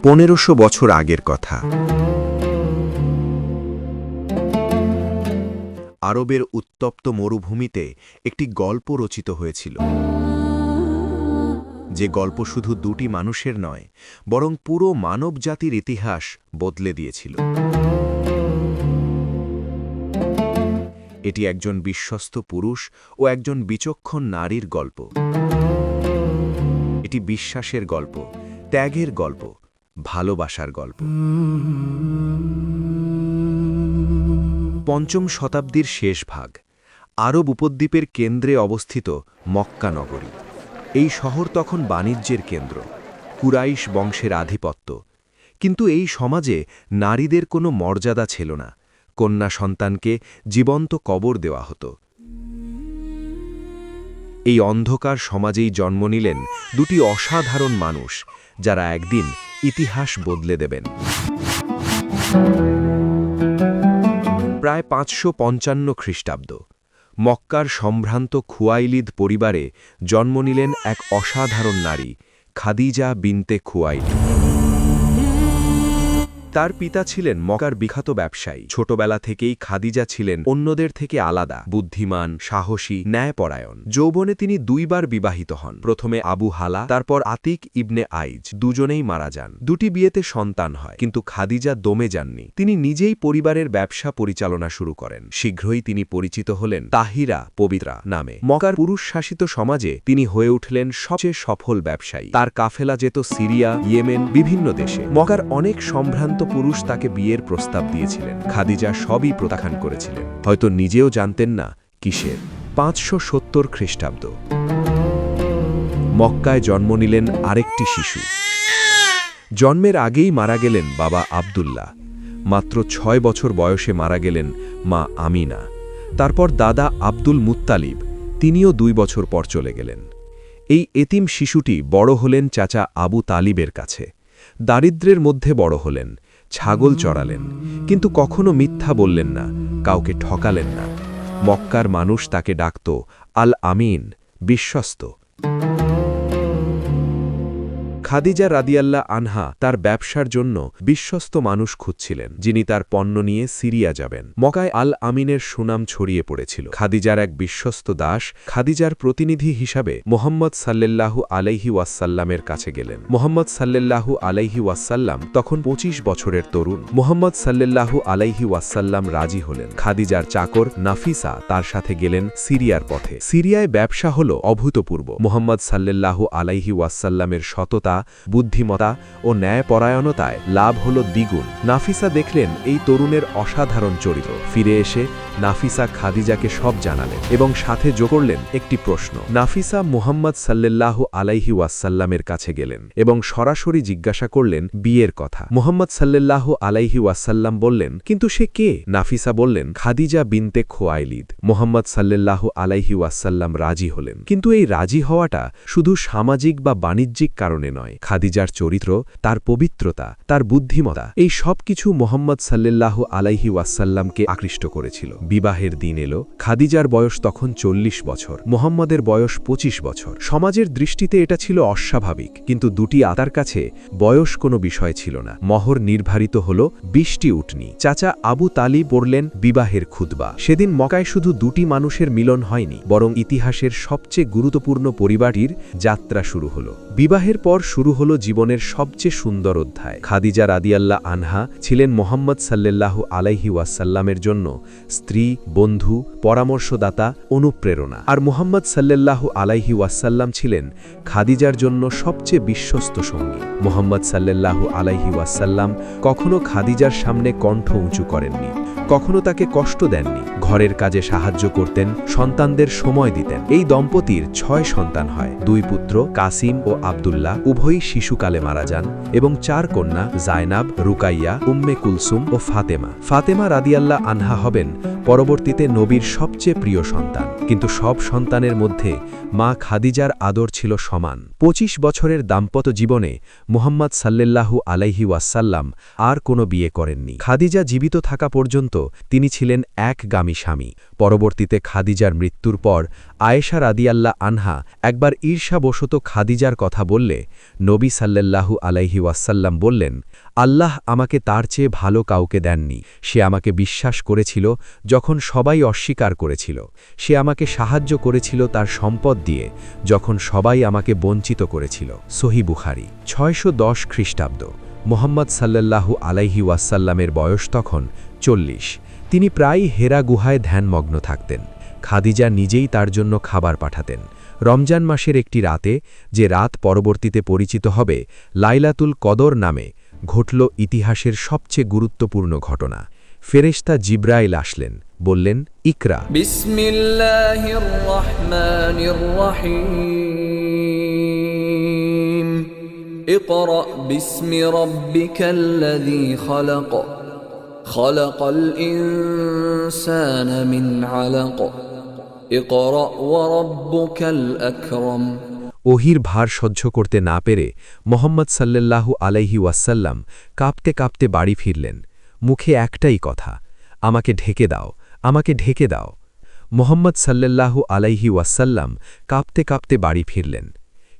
1500 বছর আগের কথা। আরবের উত্তপ্ত মরুভূমিতে একটি গল্প রচিত হয়েছিল, যে গল্প শুধু দুটি মানুষের নয়, বরং পুরো মানবজাতির ইতিহাস বদলে দিয়েছিল। এটি একজন বিশ্বস্ত পুরুষ ও একজন বিচক্ষণ নারীর গল্প। এটি বিশ্বাসের গল্প, ত্যাগের গল্প, ভালোবাসার গল্প। পঞ্চম শতাব্দীর শেষ ভাগ, আরব উপদ্বীপের কেন্দ্রে অবস্থিত মক্কা নগরী। এই শহর তখন বাণিজ্যের কেন্দ্র, কুরাইশ বংশের আধিপত্য। কিন্তু এই সমাজে নারীদের কোনো মর্যাদা ছিল না। কন্যা সন্তানকে জীবন্ত কবর দেওয়া হতো। এই অন্ধকার সমাজেই জন্ম নিলেন দুটি অসাধারণ মানুষ, যারা একদিন ইতিহাস বদলে দেবেন। প্রায় 555 খ্রিস্টাব্দ, মক্কার সম্ভ্রান্ত খুয়াইলিদ পরিবারে জন্ম নিলেন এক অসাধারণ নারী, খাদিজা বিনতে খুয়াইলিদ। তার পিতা ছিলেন মক্কার বিখ্যাত ব্যবসায়ী। ছোটবেলা থেকেই খাদিজা ছিলেন অন্যদের থেকে আলাদা, বুদ্ধিমান, সাহসী, ন্যায়পরায়ণ। যৌবনে তিনি দুইবার বিবাহিত হন, প্রথমে আবু হালা, তারপর আতিক ইবনে আইজ। দুজনেই মারা যান। দুটি বিয়েতে সন্তান হয়, কিন্তু খাদিজা দমে যাননি। তিনি নিজেই পরিবারের ব্যবসা পরিচালনা শুরু করেন। শীঘ্রই তিনি পরিচিত হলেন তাহিরা, পবিত্রা নামে। মক্কার পুরুষ শাসিত সমাজে তিনি হয়ে উঠলেন সবচেয়ে সফল ব্যবসায়ী। তার কাফেলা যেত সিরিয়া, ইয়েমেন, বিভিন্ন দেশে। মক্কার অনেক সম্ভ্রান্ত পুরুষ তাকে বিয়ের প্রস্তাব দিয়েছিলেন। খাদিজা সবই প্রত্যাখ্যান করেছিলেন, হয়তো নিজেও জানতেন না কিসের। 570 খ্রিস্টাব্দ, মক্কায় জন্ম নিলেন আরেকটি শিশু। জন্মের আগেই মারা গেলেন বাবা আব্দুল্লাহ। মাত্র 6 বছর বয়সে মারা গেলেন মা আমিনা। তারপর দাদা আব্দুল মুত্তালিব, তিনিও 2 বছর পর চলে গেলেন। এই এতিম শিশুটি বড় হলেন চাচা আবু তালিবের কাছে। দারিদ্র্যের মধ্যে বড় হলেন, ছাগল চড়ালেন, কিন্তু কখনো মিথ্যা বললেন না, কাউকে ঠকালেন না। মক্কার মানুষ তাকে ডাকত আল আমিন, বিশ্বস্ত। খাদিজা রাদিয়াল্লাহ আনহা তার ব্যবসার জন্য বিশ্বস্ত মানুষ খুঁজছিলেন, যিনি তার পণ্য নিয়ে সিরিয়া যাবেন। মক্কায় আল আমিনের সুনাম ছড়িয়ে পড়েছিল। খাদিজার এক বিশ্বস্ত দাস খাদিজার প্রতিনিধি হিসাবে মোহাম্মদ সাল্লাল্লাহু আলাইহি ওয়াসাল্লামের কাছে গেলেন। মোহাম্মদ সাল্লাল্লাহু আলাইহি ওয়াসাল্লাম তখন 25 বছরের তরুণ। মোহাম্মদ সাল্লাল্লাহু আলাইহি ওয়াসাল্লাম রাজি হলেন। খাদিজার চাকর নাফিসা তার সাথে গেলেন সিরিয়ার পথে। সিরিয়ায় ব্যবসা হল অভূতপূর্ব। মোহাম্মদ সাল্লাল্লাহু আলাইহি ওয়াসাল্লামের সততা, বুদ্ধিমত্তা ও ন্যায়পরায়ণতায় লাভ হল দ্বিগুণ। নাফিসা দেখলেন এই তরুণের অসাধারণ চরিত্র। ফিরে এসে নাফিসা খাদিজাকে সব জানালেন এবং সাথে যোগ করলেন একটি প্রশ্ন। নাফিসা মুহাম্মদ সাল্লাল্লাহু আলাইহি ওয়াসাল্লামের কাছে গেলেন এবং সরাসরি জিজ্ঞাসা করলেন বিয়ের কথা। মুহাম্মদ সাল্লাল্লাহু আলাইহি ওয়াসাল্লাম বললেন, কিন্তু সে কে? নাফিসা বললেন, খাদিজা বিনতে খুয়াইলিদ। মুহাম্মদ সাল্লাল্লাহু আলাইহি ওয়াসাল্লাম রাজি হলেন, কিন্তু এই রাজি হওয়াটা শুধু সামাজিক বা বাণিজ্যিক কারণে নয়। খাদিজার চরিত্র, তার পবিত্রতা, তার বুদ্ধিমত্তা, এই সব কিছু মোহাম্মদ সাল্লাল্লাহু আলাইহি ওয়াসাল্লামকে আকৃষ্ট করেছিল। বিবাহের দিন এলো। খাদিজার বয়স তখন 40 বছর, মোহাম্মদের বয়স 25 বছর। সমাজের দৃষ্টিতে এটা ছিল অস্বাভাবিক, কিন্তু দুটি আতার কাছে বয়স কোনো বিষয় ছিল না। মহর নির্ধারিত হল 20টি উটনি। চাচা আবু তালিব পড়লেন বিবাহের খুতবা। সেদিন মক্কায় শুধু দুটি মানুষের মিলন হয়নি, বরং ইতিহাসের সবচেয়ে গুরুত্বপূর্ণ পরিবারটির যাত্রা শুরু হল। বিবাহের পর শুরু হল জীবনের সবচেয়ে সুন্দর অধ্যায়। খাদিজা রাদিয়াল্লাহ আনহা ছিলেন মোহাম্মদ সাল্লাল্লাহু আলাইহি ওয়াসাল্লামের জন্য স্ত্রী, বন্ধু, পরামর্শদাতা, অনুপ্রেরণা। আর মোহাম্মদ সাল্লাল্লাহু আলাইহি ওয়াসাল্লাম ছিলেন খাদিজার জন্য সবচেয়ে বিশ্বস্ত সঙ্গী। মোহাম্মদ সাল্লাল্লাহু আলাইহি ওয়াসাল্লাম কখনো খাদিজার সামনে কণ্ঠ উঁচু করেননি, কখনো তাকে কষ্ট দেননি। ঘরের কাজে সাহায্য করতেন, সন্তানদের সময় দিতেন। এই দম্পতির 6 সন্তান হয়। 2 পুত্র কাসিম ও আব্দুল্লাহ, উভয়ই শিশুকালে মারা যান, এবং 4 কন্যা জায়নাব, রুকাইয়া, উম্মে কুলসুম ও ফাতেমা। ফাতেমা রাদিয়াল্লাহ আনহা হবেন পরবর্তীতে নবীর সবচেয়ে প্রিয় সন্তান। কিন্তু সব সন্তানের মধ্যে মা খাদিজার আদর ছিল সমান। 25 বছরের দাম্পত্য জীবনে মুহাম্মদ সাল্লাল্লাহু আলাইহি ওয়াসাল্লাম আর কোনো বিয়ে করেননি। খাদিজা জীবিত থাকা পর্যন্ত তিনি ছিলেন একগামী স্বামী। পরবর্তীতে খাদিজার মৃত্যুর পর আয়েশা রাদিয়াল্লাহ আনহা একবার ঈর্ষাবশত খাদিজার কথা বললে নবী সাল্লাল্লাহু আলাইহি ওয়াসাল্লাম বললেন, আল্লাহ আমাকে তার চেয়ে ভালো কাউকে দেননি। সে আমাকে বিশ্বাস করেছিল যখন সবাই অস্বীকার করেছিল। সে আমাকে সাহায্য করেছিল তার সম্পদ দিয়ে যখন সবাই আমাকে বঞ্চিত করেছিল। সহিহ বুখারী ৬১০ খ্রিস্টাব্দ। মুহাম্মদ সাল্লাল্লাহু আলাইহি ওয়াসাল্লামের বয়স তখন ৪০। তিনি প্রায় হেরা গুহায় ধ্যানমগ্ন থাকতেন। খাদিজা নিজেই তার জন্য খাবার পাঠাতেন। রমজান মাসের একটি রাতে, যে রাত পরবর্তীতে পরিচিত হবে লাইলাতুল কদর নামে, ঘটল ইতিহাসের সবচেয়ে গুরুত্বপূর্ণ ঘটনা। ফেরেশতা জিব্রাইল আসলেন, বললেন, ইকরা। বিসমিল্লাহির রহমানির রহিম। ইকরা বিসমি রাব্বিকাল্লাযী খালাক। খালাকাল ইনসানা মিন আলাক। ইকরা ওয়া রাব্বুকাল আকরাম। ওহির ভার সহ্য করতে না পেরে মোহাম্মদ সাল্লাল্লাহু আলাইহি ওয়াসাল্লাম কাঁপতে কাঁপতে বাড়ি ফিরলেন। মুখে একটাই কথা, আমাকে ঢেকে দাও, আমাকে ঢেকে দাও। মোহাম্মদ সাল্লাল্লাহু আলাইহি ওয়াসাল্লাম কাঁপতে কাঁপতে বাড়ি ফিরলেন।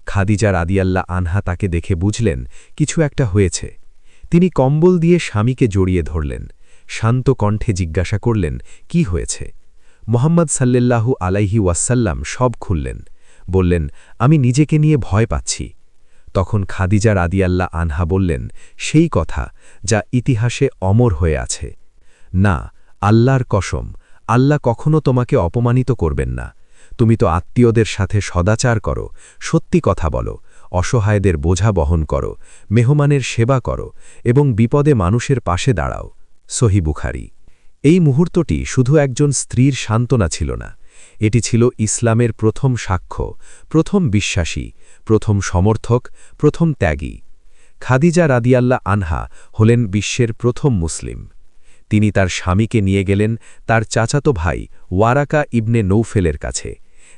খাদিজা রাদিয়াল্লাহ আনহা তাকে দেখে বুঝলেন কিছু একটা হয়েছে। তিনি কম্বল দিয়ে স্বামীকে জড়িয়ে ধরলেন। শান্ত কণ্ঠে জিজ্ঞাসা করলেন, কি হয়েছে? মোহাম্মদ সাল্লাল্লাহু আলাইহি ওয়াসাল্লাম সব খুললেন। বললেন, আমি নিজেকে নিয়ে ভয় পাচ্ছি। তখন খাদিজা রাদিয়াল্লাহ আনহা বললেন, সেই কথা যা ইতিহাসে অমর হয়ে আছে। না, আল্লাহর কসম, আল্লাহ কখনো তোমাকে অপমানিত করবেন না। তুমি তো আত্মীয়দের সাথে সদাচার করো, সত্যি কথা বলো, অসহায়দের বোঝা বহন করো, মেহমানের সেবা করো এবং বিপদে মানুষের পাশে দাঁড়াও। সহিহ বুখারী। এই মুহূর্তটি শুধু একজন স্ত্রীর সান্ত্বনা ছিল না, এটি ছিল ইসলামের প্রথম সাক্ষ্য, প্রথম বিশ্বাসী, প্রথম সমর্থক, প্রথম ত্যাগী। খাদিজা রাদিয়াল্লাহ আনহা হলেন বিশ্বের প্রথম মুসলিম। তিনি তার স্বামীকে নিয়ে গেলেন তার চাচাতো ভাই ওয়ারাকা ইবনে নৌফেলের কাছে,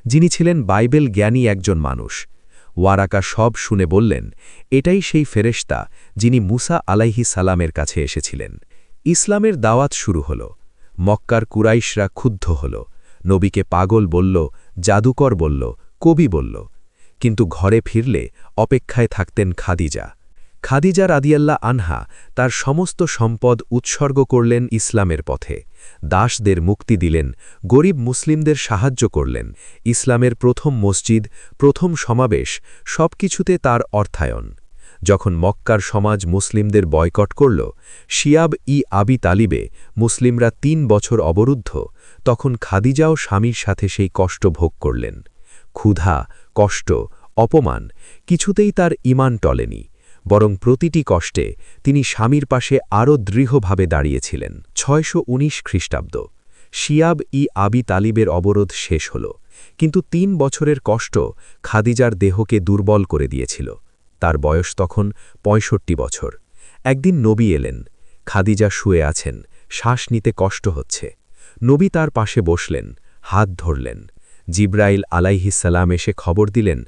যিনি ছিলেন বাইবেল জ্ঞানী একজন মানুষ। ওয়ারাকা সব শুনে বললেন, এটাই সেই ফেরেশতা যিনি মুসা আলাইহি সালামের কাছে এসেছিলেন। ইসলামের দাওয়াত শুরু হল। মক্কার কুরাইশরা ক্ষুব্ধ হল। নবীকে পাগল বলল, জাদুকর বলল, কবি বলল। কিন্তু ঘরে ফিরলে অপেক্ষায় থাকতেন খাদিজা। খাদিজা রাদিয়াল্লাহ আনহা তার সমস্ত সম্পদ উৎসর্গ করলেন ইসলামের পথে। দাসদের মুক্তি দিলেন, গরিব মুসলিমদের সাহায্য করলেন। ইসলামের প্রথম মসজিদ, প্রথম সমাবেশ, সবকিছুতে তার অর্থায়ন। যখন মক্কার সমাজ মুসলিমদের বয়কট করল, শিয়াব আবি তালিবে মুসলিমরা ৩ বছর অবরুদ্ধ, তখন খাদিজাও স্বামীর সাথে সেই কষ্ট ভোগ করলেন। ক্ষুধা, কষ্ট, অপমান কিছুতেই তার ঈমান টলেনি, বরং প্রতিটি কষ্টে তিনি স্বামীর পাশে আরও দৃঢ়ভাবে দাঁড়িয়েছিলেন। ৬১৯ খ্রিস্টাব্দ। শিয়াব আবি তালিবের অবরোধ শেষ হল, কিন্তু ৩ বছরের কষ্ট খাদিজার দেহকে দুর্বল করে দিয়েছিল। তার বয়স তখন ৬৫ বছর। একদিন নবী এলেন। খাদিজা শুয়ে আছেন, শ্বাস নিতে কষ্ট হচ্ছে। নবী তার পাশে বসলেন, হাত ধরলেন। জিব্রাইল আলাইহিসসালাম এসে খবর দিলেন,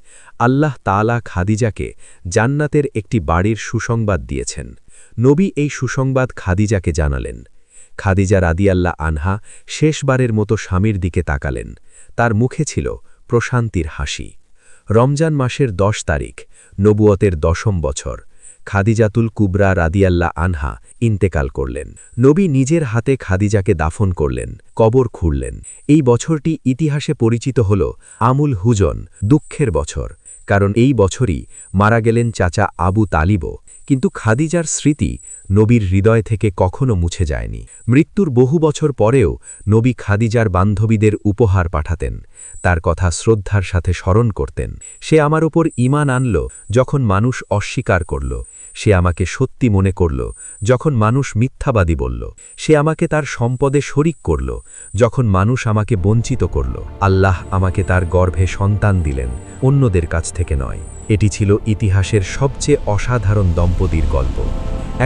আল্লাহ তাআলা খাদিজাকে জান্নাতের একটি বাড়ির সুসংবাদ দিয়েছেন। নবী এই সুসংবাদ খাদিজাকে জানালেন। খাদিজা রাদিয়াল্লাহ আনহা শেষবারের মতো স্বামীর দিকে তাকালেন। তার মুখে ছিল প্রশান্তির হাসি। রমজান মাসের ১০ তারিখ, নবুয়তের ১০ম বছর, খাদিজাতুল কুবরা রাদিয়াল্লাহ আনহা ইন্তেকাল করলেন। নবী নিজের হাতে খাদিজাকে দাফন করলেন, কবর খুঁড়লেন। এই বছরটি ইতিহাসে পরিচিত হল আমুল হুজন, দুঃখের বছর, কারণ এই বছরই মারা গেলেন চাচা আবু তালিবও। কিন্তু খাদিজার স্মৃতি নবীর হৃদয় থেকে কখনো মুছে যায়নি। মৃত্যুর বহু বছর পরেও নবী খাদিজার বান্ধবীদের উপহার পাঠাতেন, তার কথা শ্রদ্ধার সাথে স্মরণ করতেন। সে আমার ওপর ঈমান আনল যখন মানুষ অস্বীকার করল, সে আমাকে সত্যি মনে করল যখন মানুষ মিথ্যাবাদী বলল, সে আমাকে তার সম্পদে শরিক করল যখন মানুষ আমাকে বঞ্চিত করল। আল্লাহ আমাকে তার গর্ভে সন্তান দিলেন, অন্যদের কাছ থেকে নয়। এটি ছিল ইতিহাসের সবচেয়ে অসাধারণ দম্পতির গল্প।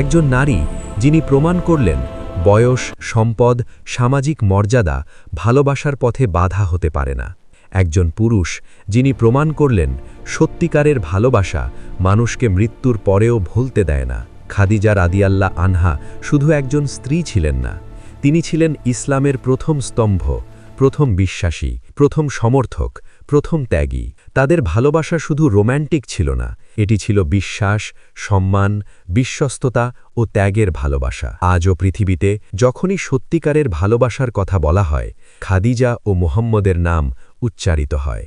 একজন নারী যিনি প্রমাণ করলেন বয়স, সম্পদ, সামাজিক মর্যাদা ভালোবাসার পথে বাধা হতে পারে না। একজন পুরুষ যিনি প্রমাণ করলেন সত্যিকারের ভালোবাসা মানুষকে মৃত্যুর পরেও ভুলতে দেয় না। খাদিজা রাদিয়াল্লাহ আনহা শুধু একজন স্ত্রী ছিলেন না, তিনি ছিলেন ইসলামের প্রথম স্তম্ভ, প্রথম বিশ্বাসী, প্রথম সমর্থক, প্রথম ত্যাগী। তাদের ভালোবাসা শুধু রোম্যান্টিক ছিল না, এটি ছিল বিশ্বাস, সম্মান, বিশ্বস্ততা ও ত্যাগের ভালোবাসা। আজও পৃথিবীতে যখনই সত্যিকারের ভালোবাসার কথা বলা হয়, খাদিজা ও মুহাম্মদের নাম উচ্চারিত হয়।